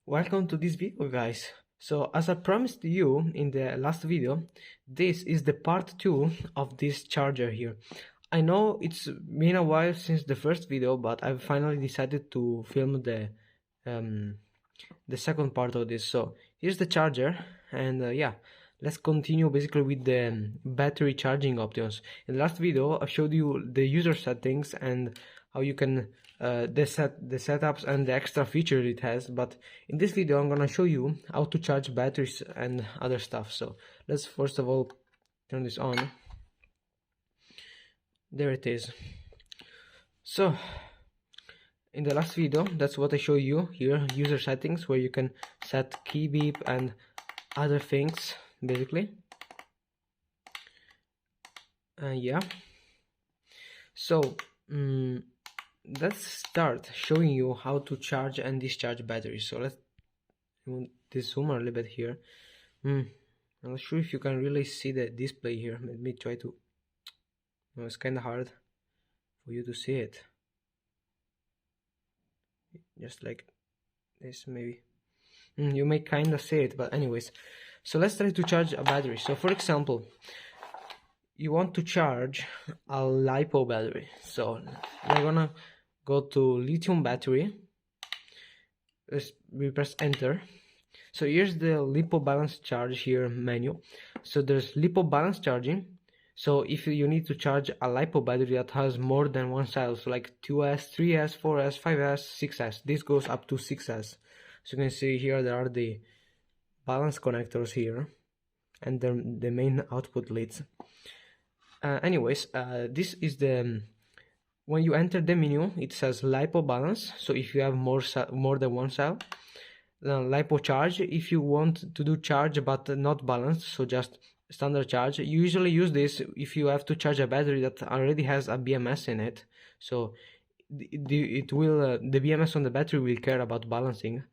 Welcome to this video, guys. So as I promised you in the last video, this is the part 2 of this charger here. I know it's been a while since the first video, but I've finally decided to film the second part of this. So here's the charger, and yeah, let's continue basically with the battery charging options. In the last video I showed you the user settings and how you can the setups and the extra features it has, but in this video I'm gonna show you how to charge batteries and other stuff. So let's first of all turn this on. There it is. So in the last video, that's what I show you here, user settings, where you can set key beep and other things basically. Yeah, so let's start showing you how to charge and discharge batteries. So let's zoom a little bit here. I'm not sure if you can really see the display here. Let me try to. No, it's kind of hard for you to see it. Just like this, maybe. You may kind of see it, but anyways. So let's try to charge a battery. So for example, you want to charge a LiPo battery. So we're gonna go to lithium battery. We press enter. So here's the LiPo balance charge here menu. So there's LiPo balance charging. So if you need to charge a LiPo battery that has more than one cell, so like 2S, 3S, 4S, 5S, 6S, this goes up to 6S. So you can see here there are the balance connectors here and the main output leads. Anyways, this is the when you enter the menu, it says LiPo balance. So if you have more than one cell, LiPo charge. If you want to do charge but not balanced, so just standard charge, you usually use this if you have to charge a battery that already has a BMS in it. So the BMS on the battery will care about balancing.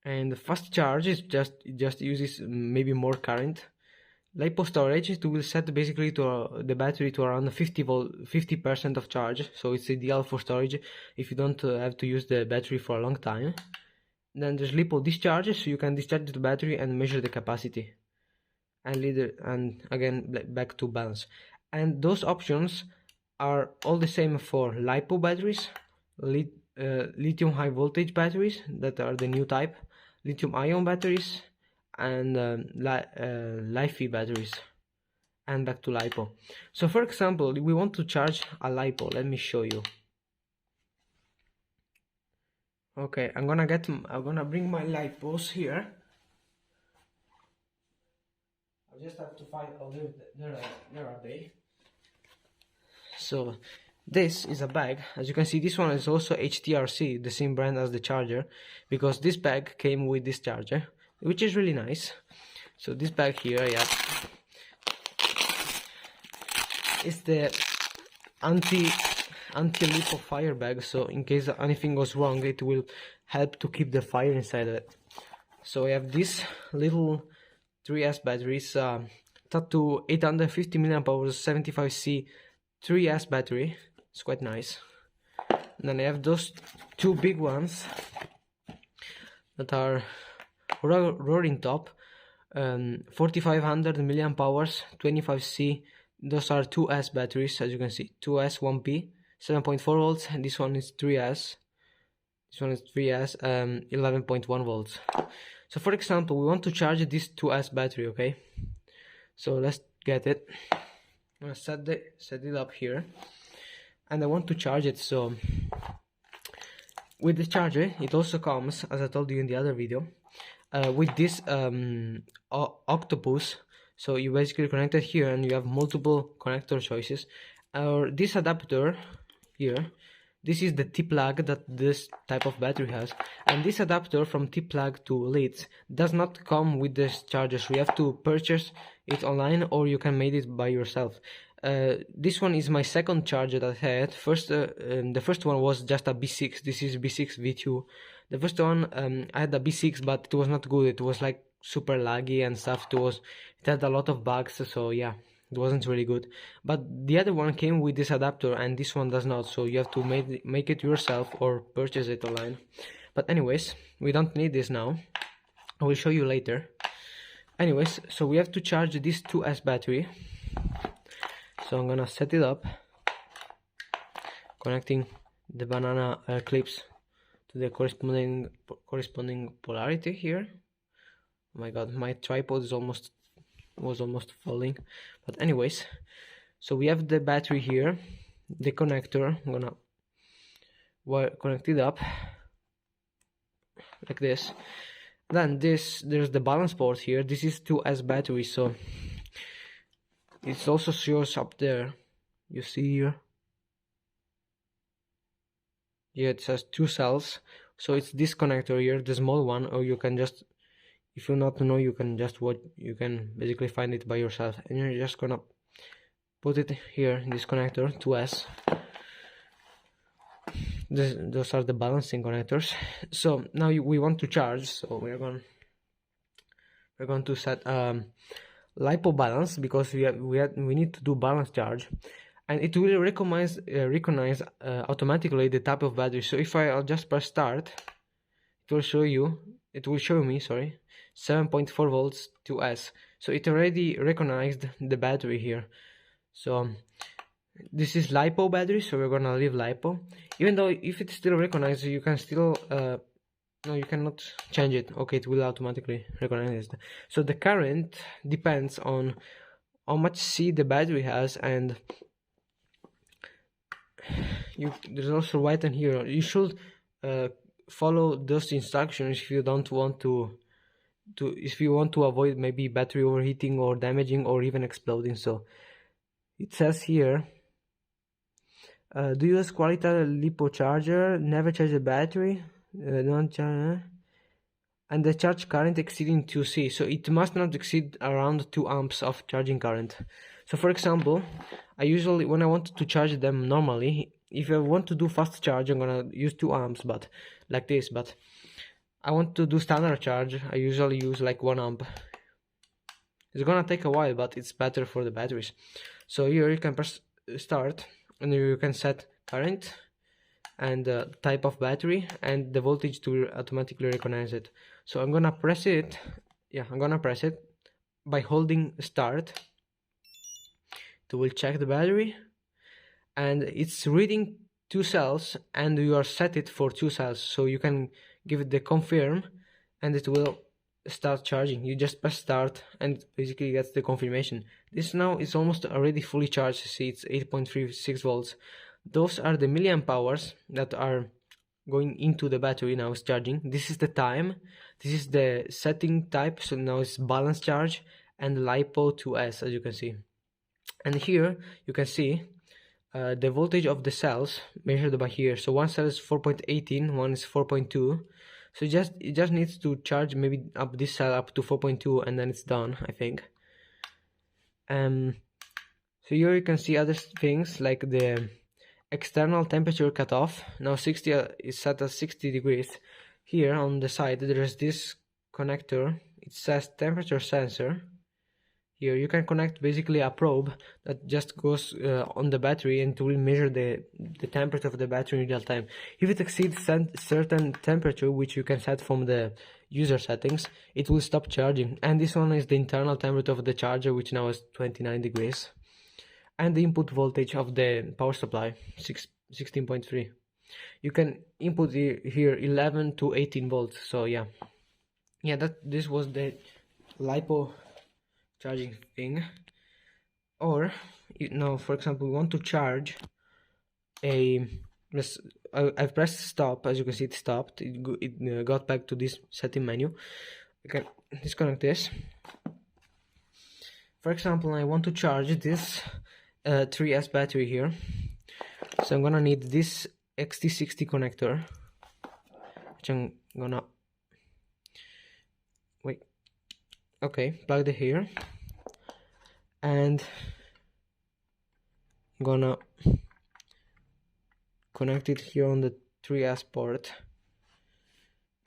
And fast charge is just uses maybe more current. LiPo storage, it will set basically to the battery to around 50% of charge, so it's ideal for storage if you don't have to use the battery for a long time. Then there's LiPo discharge, so you can discharge the battery and measure the capacity, and again back to balance. And those options are all the same for LiPo batteries, lithium high voltage batteries that are the new type, lithium ion batteries, and Li-Fi batteries, and back to LiPo. So for example, we want to charge a LiPo. Let me show you. Okay, I'm gonna bring my LiPos here. I just have to find, oh, there are they. So this is a bag. As you can see, this one is also HTRC, the same brand as the charger, because this bag came with this charger, which is really nice. So this bag here, yeah, is the anti-LiPo fire bag, so in case anything goes wrong, it will help to keep the fire inside of it. So I have this little 3S batteries, up to 850 mAh 75C 3S battery. It's quite nice. And then I have those two big ones that are roaring top, 4500 mAh 25C. Those are 2S batteries, as you can see, 2S 1P 7.4 volts, and this one is 3S. This one is 3S 11.1 volts. So for example, we want to charge this 2S battery, okay? So let's get it. I'm gonna set it up here, and I want to charge it. So with the charger, it also comes, as I told you in the other video, with this octopus. So you basically connect it here, and you have multiple connector choices. Or this adapter here, this is the T-plug that this type of battery has, and this adapter from T-plug to leads does not come with this charger, so you have to purchase it online, or you can make it by yourself. This one is my second charger that I had. The first one was just a B6. This is B6 V2. The first one, I had a B6, but it was not good. It was like super laggy and stuff. It had a lot of bugs, so yeah, it wasn't really good. But the other one came with this adapter, and this one does not, so you have to make it yourself or purchase it online. But anyways, we don't need this now. I will show you later. Anyways, so we have to charge this 2S battery. So I'm gonna set it up, connecting the banana clips to the corresponding polarity here. Oh my god, my tripod is almost falling. But anyways, so we have the battery here, the connector. I'm gonna connect it up like this. Then there's the balance port here. This is 2S battery, so it also shows up there. You see here, yeah, it says 2 cells. So it's this connector here, the small one, or you can just, if you not know, you can just watch, you can basically find it by yourself, and you're just gonna put it here in this connector 2S. Those are the balancing connectors. So now we want to charge, so we're going to set LiPo balance, because we need to do balance charge, and it will recognize automatically the type of battery. So if I'll just press start, it will show me 7.4 volts 2S. So it already recognized the battery here. So this is LiPo battery, so we're gonna leave LiPo, even though if it's still recognized, you can still no, you cannot change it. Okay, it will automatically recognize it. So the current depends on how much C the battery has, and there's also written here, you should follow those instructions if you don't want if you want to avoid maybe battery overheating or damaging or even exploding. So it says here, do you use quality LiPo charger, never charge the battery, don't charge, and the charge current exceeding 2C, so it must not exceed around 2 amps of charging current. So for example, I usually, when I want to charge them normally, if I want to do fast charge, I'm gonna use 2 amps, but like this. But I want to do standard charge, I usually use like 1 amp. It's gonna take a while, but it's better for the batteries. So here you can press start, and you can set current and type of battery and the voltage to automatically recognize it. So I'm gonna press it. Yeah, I'm gonna press it by holding start. It will check the battery, and it's reading 2 cells, and you are set it for 2 cells. So you can give it the confirm, and it will start charging. You just press start, and basically gets the confirmation. This now is almost already fully charged. See, it's 8.36 volts. Those are the milliamp hours that are going into the battery. Now it's charging. This is the time. This is the setting type. So now it's balance charge and LiPo 2S, as you can see. And here you can see the voltage of the cells measured by here. So one cell is 4.18, one is 4.2. So it just needs to charge maybe up this cell up to 4.2, and then it's done, I think. So here you can see other things like the external temperature cutoff. Now 60 is set at 60 degrees. Here on the side there is this connector. It says temperature sensor. Here you can connect basically a probe that just goes on the battery, and it will measure the temperature of the battery in real time. If it exceeds certain temperature, which you can set from the user settings, it will stop charging. And this one is the internal temperature of the charger, which now is 29 degrees. And the input voltage of the power supply, 16.3. You can input here 11 to 18 volts. So yeah, this was the LiPo charging thing. Or now, for example, we want to charge I've pressed stop. As you can see, it stopped. It got back to this setting menu. You can disconnect this. For example, I want to charge this 3S battery here, so I'm gonna need this XT60 connector, which I'm gonna plug it here, and I'm gonna connect it here on the 3S port.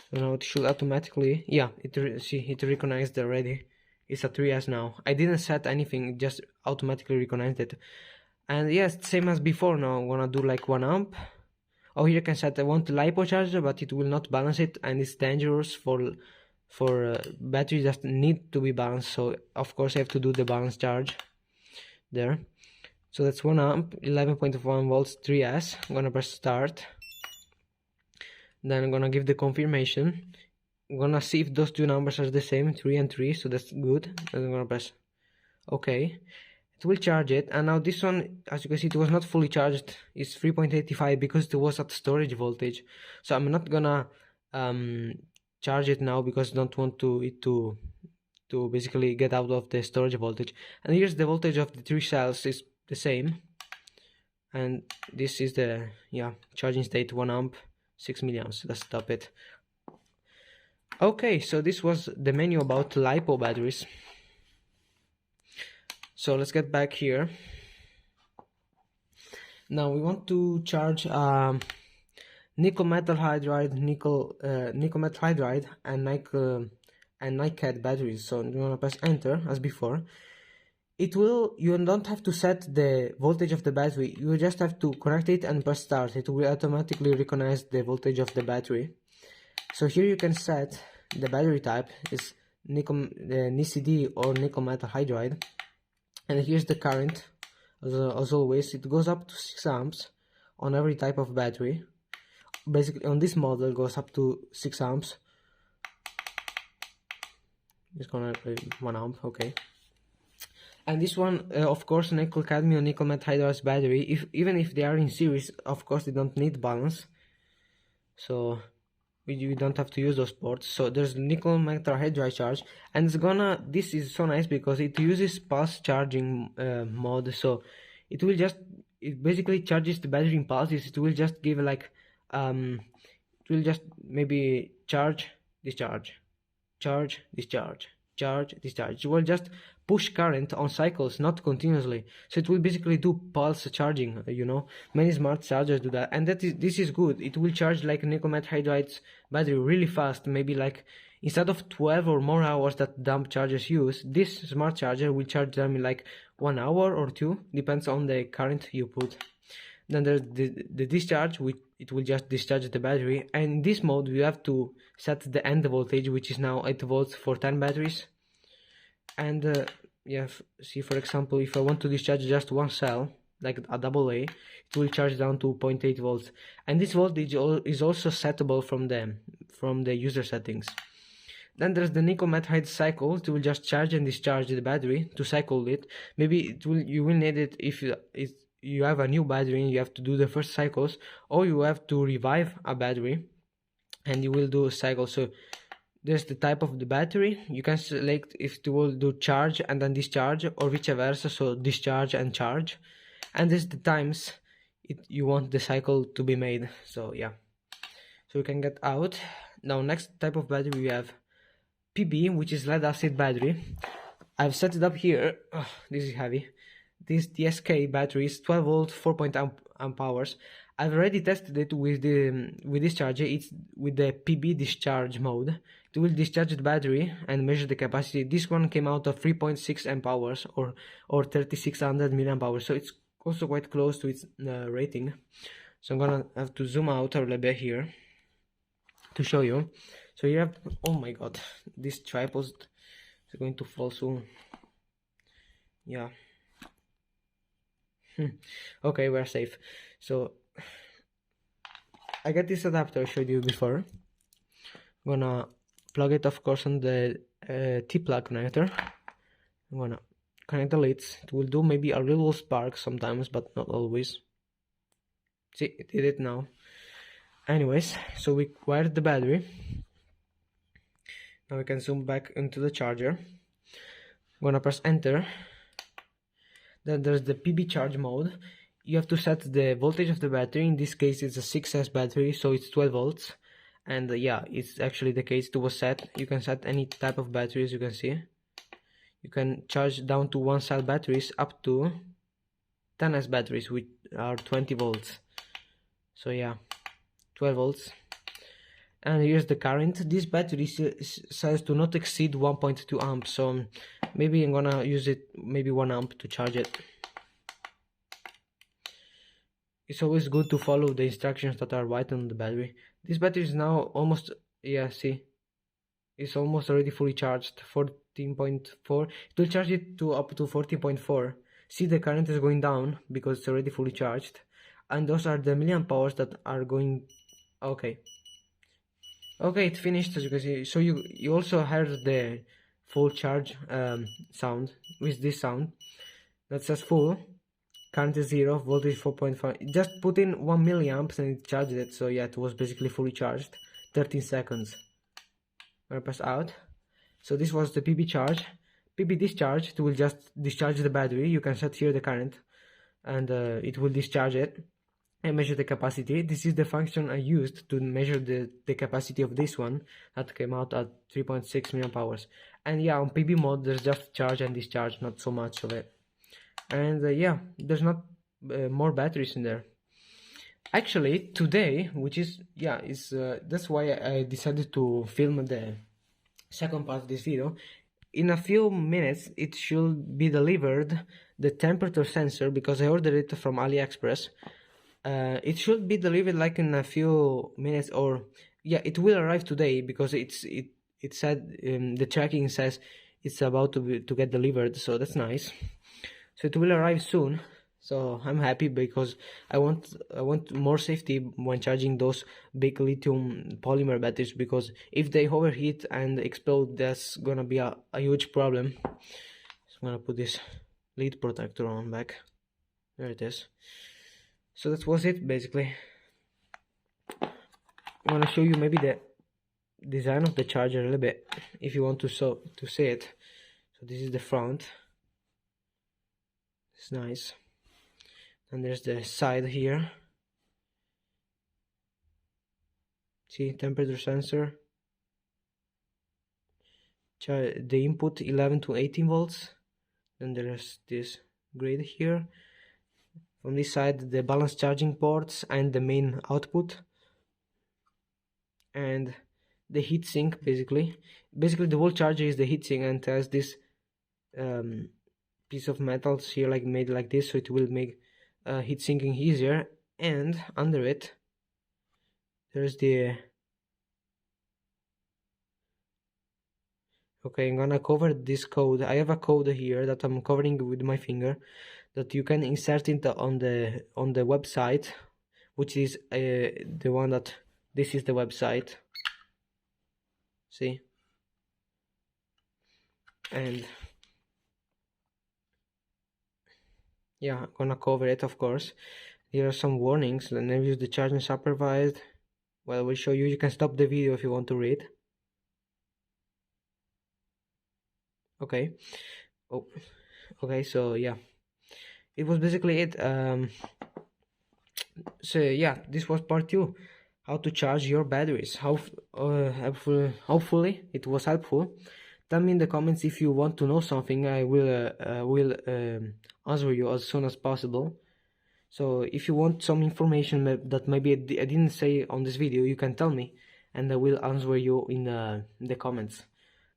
So now it should automatically, it recognized already. It's a 3S now. I didn't set anything, it just automatically recognized it. And yes, same as before. Now I'm gonna do like 1 amp, Oh, here you can set I want LiPo charger, but it will not balance it, and it's dangerous for batteries that need to be balanced. So of course I have to do the balance charge there. So that's 1 amp, 11.1 volts, 3S. I'm gonna press start. Then I'm gonna give the confirmation. I'm gonna see if those two numbers are the same, 3 and 3, so that's good. Then I'm gonna press OK. It will charge it, and now this one, as you can see, it was not fully charged. It's 3.85 because it was at storage voltage. So I'm not gonna charge it now because I don't want it to basically get out of the storage voltage. And here's the voltage of the 3 cells, is the same. And this is the charging state, 1 amp, 6 milliamps. Let's stop it. Okay, so this was the menu about LiPo batteries. So let's get back here. Now we want to charge nickel metal hydride, nickel metal hydride, and NiCad batteries. So you wanna press enter as before. You don't have to set the voltage of the battery. You just have to connect it and press start. It will automatically recognize the voltage of the battery. So here you can set the battery type is nickel NiCd or nickel metal hydride. And here's the current. As always, it goes up to 6 amps on every type of battery. Basically on this model it goes up to 6 amps. It's gonna 1 amp, okay. And this one, of course, nickel cadmium, nickel metal hydride battery, even if they are in series, of course they don't need balance. So we don't have to use those ports. So there's nickel metal hydride charge, and this is so nice because it uses pulse charging mode. So it basically charges the battery in pulses. It will just give like it will just maybe charge, discharge, charge, discharge, charge, discharge. It will just push current on cycles, not continuously. So it will basically do pulse charging. Many smart chargers do that, and this is good. It will charge like nickel metal hydride's battery really fast. Maybe like instead of 12 or more hours that dumb chargers use, this smart charger will charge them in like 1 hour or 2, depends on the current you put. Then there's the discharge, it will just discharge the battery, and in this mode you have to set the end voltage, which is now 8 volts for 10 batteries. And see, for example, if I want to discharge just one cell, like a AA, it will charge down to 0.8 volts, and this voltage is also settable from the user settings. Then there's the nickel metal hydride cycle. It will just charge and discharge the battery to cycle it. Maybe you will need it if you have a new battery and you have to do the first cycles, or you have to revive a battery and you will do a cycle. So there's the type of the battery. You can select if it will do charge and then discharge, or vice versa, so discharge and charge. And there's the times you want the cycle to be made. So yeah, so we can get out. Now next type of battery we have PB, which is lead acid battery. I've set it up here. This is heavy. This DSK battery is 12 volt, 4.0 amp hours. I've already tested it with this charger. It's with the PB discharge mode. It will discharge the battery and measure the capacity. This one came out of 3.6 amp hours or 3600 milliamp hours. So it's also quite close to its rating. So I'm gonna have to zoom out a little bit here to show you. So you have, oh my god, this tripod is going to fall soon. Yeah. Okay, we're safe. So I got this adapter I showed you before. I'm gonna plug it, of course, on the T-plug connector. I'm gonna connect the leads. It will do maybe a little spark sometimes, but not always. See, it did it now. Anyways, so we wired the battery. Now we can zoom back into the charger. I'm gonna press enter. Then there's the PB charge mode. You have to set the voltage of the battery. In this case it's a 6S battery, so it's 12 volts. And yeah, it's actually the case it was set. You can set any type of battery, as you can see. You can charge down to 1 cell batteries up to 10S batteries, which are 20 volts. So yeah, 12 volts. And here's the current. This battery says to not exceed 1.2 amps, so maybe I'm gonna use it maybe 1 amp to charge it. it's always good to follow the instructions that are written on the battery. This battery is now almost, yeah, see, it's almost already fully charged, 14.4. It will charge it to up to 14.4. See, the current is going down because it's already fully charged, and those are the milliamp hours that are going. Okay, it finished, as you can see. So you also heard the full charge sound with this sound that says full, current is 0, voltage 4.5. Just put in 1 milliamps and it charged it. So yeah, it was basically fully charged. 13 seconds. I'm gonna press out. So this was the PB charge. PB discharge, it will just discharge the battery. You can set here the current and it will discharge it and measure the capacity. This is the function I used to measure the capacity of this one that came out at 3.6 milliamp hours. And yeah, on PB mode there's just charge and discharge, not so much of it. And yeah, there's not more batteries in there. Actually, today, which is, yeah, that's why I decided to film the second part of this video. In a few minutes it should be delivered, the temperature sensor, because I ordered it from AliExpress. It should be delivered like in a few minutes, or yeah, it will arrive today because it said the tracking says it's about to get delivered, so that's nice. So it will arrive soon. So I'm happy because I want more safety when charging those big lithium polymer batteries, because if they overheat and explode, that's gonna be a huge problem. So I'm gonna put this lid protector on back. There it is. So that was it basically. I wanna show you maybe the design of the charger a little bit if you want to see it. So this is the front. It's nice. And there's the side here. See, temperature sensor. The input 11 to 18 volts. Then there's this grid here. On this side, the balance charging ports and the main output. And the heatsink, basically. Basically, the whole charger is the heatsink, and has this piece of metals here, like made like this, so it will make heat sinking easier. And under it there's the okay, I'm gonna cover this code. I have a code here that I'm covering with my finger that you can insert it on the website, which is the one that this is the website. See, and yeah, I'm gonna cover it, of course. Here are some warnings. Never use the charging supervised. Well, I will show you. You can stop the video if you want to read. Okay. Oh, okay. So yeah, it was basically it. So yeah, this was part 2. How to charge your batteries. Hopefully it was helpful. Tell me in the comments if you want to know something. I will answer you as soon as possible. So if you want some information that maybe I didn't say on this video, you can tell me and I will answer you in the comments.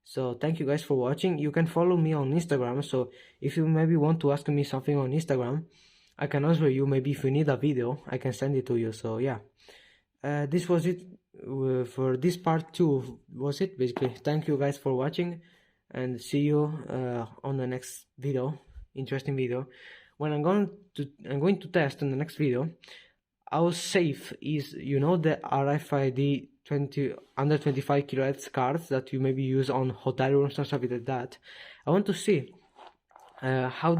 So thank you guys for watching. You can follow me on Instagram, so if you maybe want to ask me something on Instagram, I can answer you. Maybe if you need a video, I can send it to you. So yeah, this was it for this part 2. Was it basically. Thank you guys for watching, and see you on the next video. Interesting video. When I'm going to test in the next video how safe is, you know, the RFID under 25 kHz cards that you maybe use on hotel rooms or something like that. I want to see how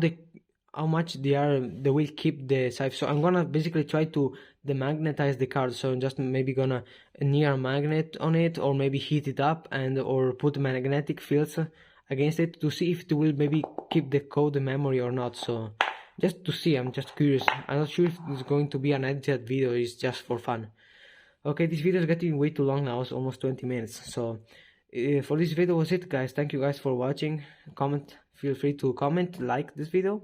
much they will keep the safe. So I'm gonna basically try to demagnetize the card. So I'm just maybe gonna near a magnet on it, or maybe heat it up or put magnetic fields against it to see if it will maybe keep the code memory or not. So just to see, I'm just curious. I'm not sure if it's going to be an edited video. It's just for fun. Okay, this video is getting way too long now. It's almost 20 minutes. So for this video was it, guys. Thank you guys for watching. Comment, feel free to comment, like this video,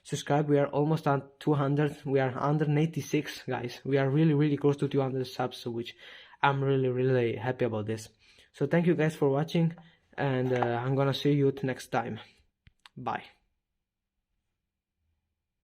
subscribe. We are almost at 200. We are 186, guys. We are really close to 200 subs, so which I'm really happy about this. So thank you guys for watching, and I'm gonna see you next time. Bye.